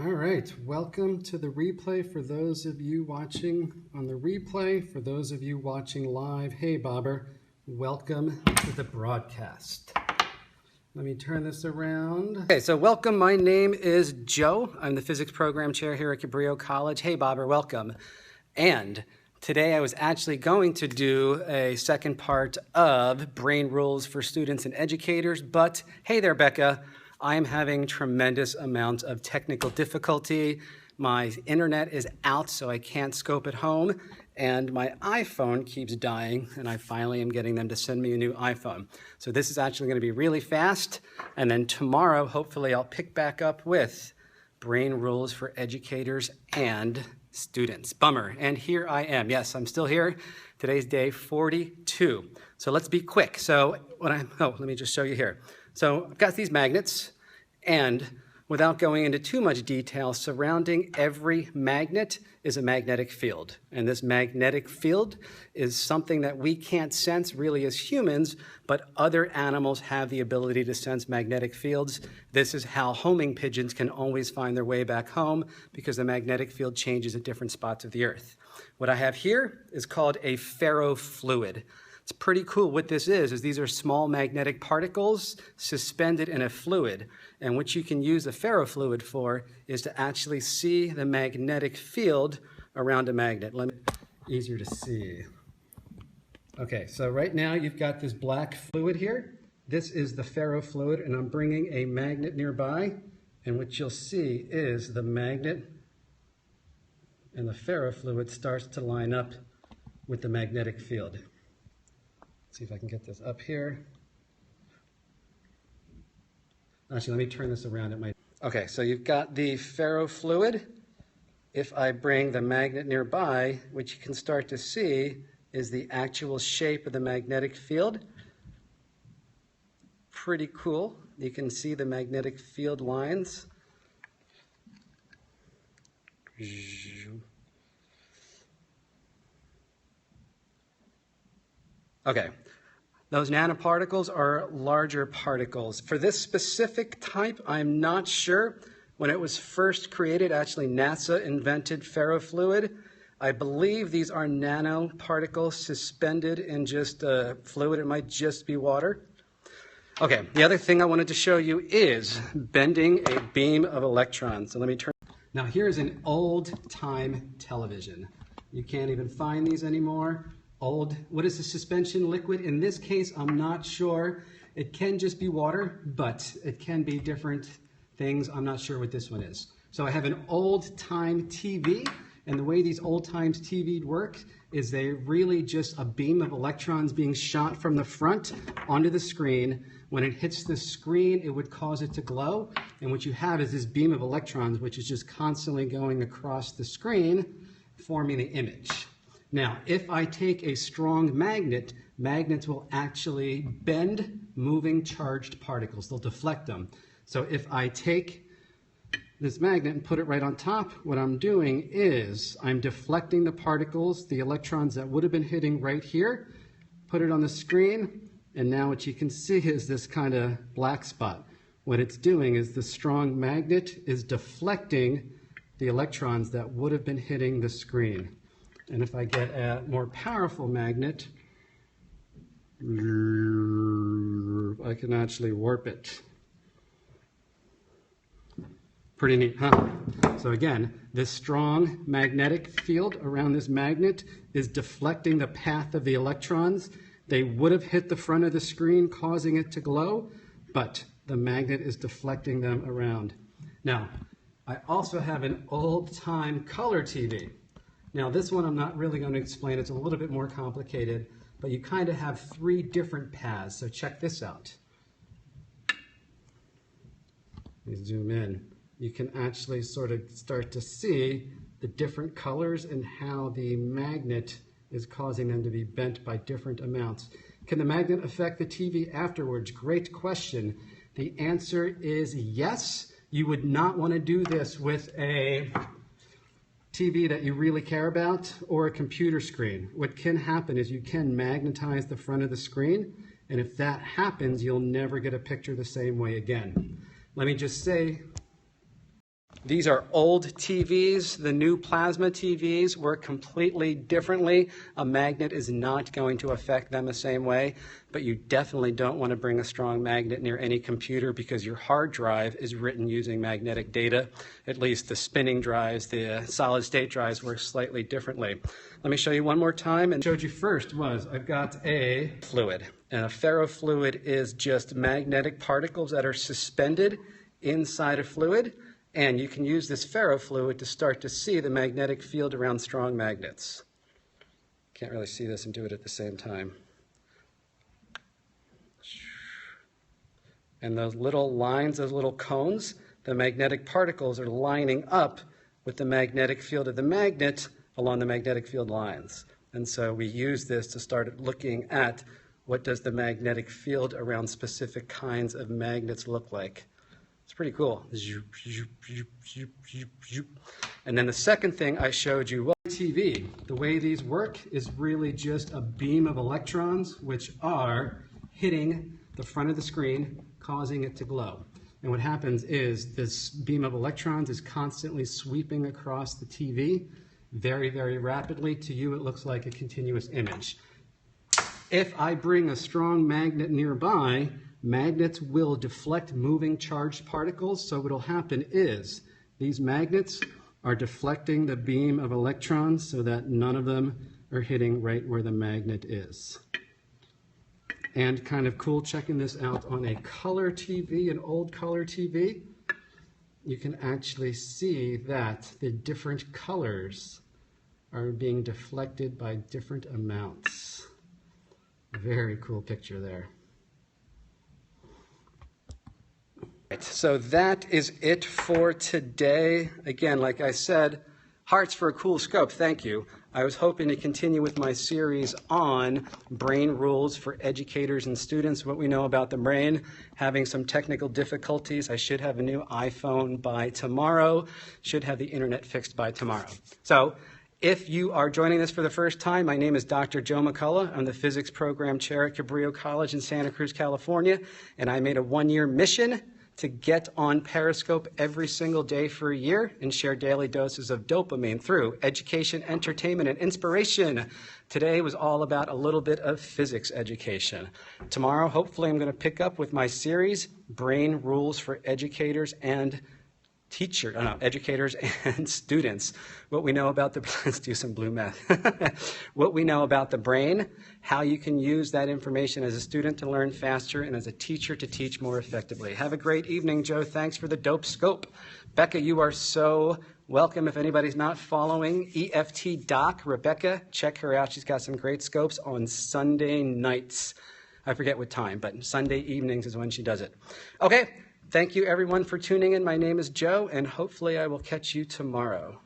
All right, welcome to the replay for those of you watching on the replay. For those of you watching live, hey Bobber, welcome to the broadcast. Let me turn this around. Okay, so welcome. My name is Joe. I'm the physics program chair here at Cabrillo College. Hey Bobber, welcome. And today I was actually going to do a second part of brain rules for students and educators, but hey there, Becca. I'm having tremendous amounts of technical difficulty. My internet is out, so I can't scope at home, and my iPhone keeps dying, and I finally am getting them to send me a new iPhone. So this is actually going to be really fast, and then tomorrow, hopefully, I'll pick back up with brain rules for educators and students. Bummer. And here I am. Yes, I'm still here. Today's day 42. So let's be quick. So let me just show you here. So I've got these magnets, and without going into too much detail, surrounding every magnet is a magnetic field. And this magnetic field is something that we can't sense really as humans, but other animals have the ability to sense magnetic fields. This is how homing pigeons can always find their way back home, because the magnetic field changes at different spots of the earth. What I have here is called a ferrofluid. It's pretty cool. What this is these are small magnetic particles suspended in a fluid. And what you can use a ferrofluid for is to actually see the magnetic field around a magnet. Easier to see. Okay, so right now you've got this black fluid here. This is the ferrofluid, and I'm bringing a magnet nearby. And what you'll see is the magnet and the ferrofluid starts to line up with the magnetic field. See if I can get this up here. Actually, let me turn this around. Okay, so you've got the ferrofluid. If I bring the magnet nearby, what you can start to see is the actual shape of the magnetic field. Pretty cool. You can see the magnetic field lines. Okay, those nanoparticles are larger particles. For this specific type, I'm not sure. When it was first created, actually NASA invented ferrofluid. I believe these are nanoparticles suspended in just a fluid. It might just be water. Okay, the other thing I wanted to show you is bending a beam of electrons. So let me turn. Now here's an old-time television. You can't even find these anymore. What is the suspension liquid? In this case, I'm not sure. It can just be water, but it can be different things. I'm not sure what this one is. So I have an old-time TV, and the way these old-times TV work is they really just a beam of electrons being shot from the front onto the screen. When it hits the screen, it would cause it to glow, and what you have is this beam of electrons, which is just constantly going across the screen, forming the image. Now, if I take a strong magnet, magnets will actually bend moving charged particles. They'll deflect them. So if I take this magnet and put it right on top, what I'm doing is I'm deflecting the particles, the electrons that would have been hitting right here, put it on the screen, and now what you can see is this kind of black spot. What it's doing is the strong magnet is deflecting the electrons that would have been hitting the screen. And if I get a more powerful magnet, I can actually warp it. Pretty neat, huh? So again, this strong magnetic field around this magnet is deflecting the path of the electrons. They would have hit the front of the screen, causing it to glow, but the magnet is deflecting them around. Now, I also have an old-time color TV. Now this one I'm not really going to explain. It's a little bit more complicated, but you kind of have three different paths. So check this out. Let me zoom in. You can actually sort of start to see the different colors and how the magnet is causing them to be bent by different amounts. Can the magnet affect the TV afterwards? Great question. The answer is yes. You would not want to do this with a TV that you really care about or a computer screen. What can happen is you can magnetize the front of the screen, and if that happens, you'll never get a picture the same way again. Let me just say These are old TVs. The new plasma TVs work completely differently. A magnet is not going to affect them the same way, but you definitely don't want to bring a strong magnet near any computer because your hard drive is written using magnetic data. At least the spinning drives, the solid state drives work slightly differently. Let me show you one more time. And showed you first was I've got a fluid. And a ferrofluid is just magnetic particles that are suspended inside a fluid. And you can use this ferrofluid to start to see the magnetic field around strong magnets. Can't really see this and do it at the same time. And those little lines, those little cones, the magnetic particles are lining up with the magnetic field of the magnet along the magnetic field lines. And so we use this to start looking at what does the magnetic field around specific kinds of magnets look like. It's pretty cool. And then the second thing I showed you was TV. The way these work is really just a beam of electrons which are hitting the front of the screen, causing it to glow. And what happens is this beam of electrons is constantly sweeping across the TV very, very rapidly. To you, it looks like a continuous image. If I bring a strong magnet nearby, magnets will deflect moving charged particles. So what will happen is these magnets are deflecting the beam of electrons so that none of them are hitting right where the magnet is. And kind of cool checking this out on a color TV, an old color TV, you can actually see that the different colors are being deflected by different amounts. Very cool picture there. So that is it for today. Again, like I said, hearts for a cool scope, thank you. I was hoping to continue with my series on brain rules for educators and students, what we know about the brain. Having some technical difficulties. I should have a new iPhone by tomorrow. Should have the internet fixed by tomorrow. So if you are joining this for the first time, my name is Dr. Joe McCullough. I'm the physics program chair at Cabrillo College in Santa Cruz, California, and I made a one-year mission to get on Periscope every single day for a year and share daily doses of dopamine through education, entertainment, and inspiration. Today was all about a little bit of physics education. Tomorrow, hopefully, I'm going to pick up with my series, Brain Rules for Educators and educators and students. What we know about the, let's do some blue math. What we know about the brain, how you can use that information as a student to learn faster and as a teacher to teach more effectively. Have a great evening, Joe. Thanks for the dope scope. Becca, you are so welcome. If anybody's not following EFT Doc, Rebecca, check her out. She's got some great scopes on Sunday nights. I forget what time, but Sunday evenings is when she does it. Okay. Thank you, everyone, for tuning in. My name is Joe, and hopefully I will catch you tomorrow.